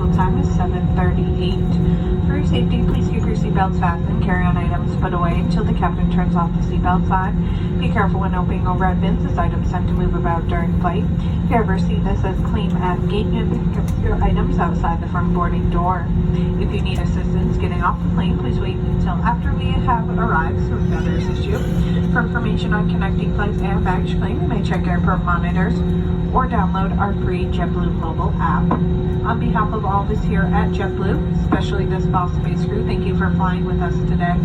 arrival time is 7:38. For your safety, please keep your seatbelts fastened. Carry-on items put away until the captain turns off the seatbelt sign. Be careful when opening overhead bins, as items tend to move about during flight. If you ever see this as clean at gate, you can keep your items outside the front boarding door. If you need assistance getting off the plane, please wait until after we have arrived so we can better assist you. For information on connecting flights and baggage claim, you may check airport monitors or download our free JetBlue mobile app. On behalf of all of us here at JetBlue, especially this Boston-based crew, thank you for flying with us today.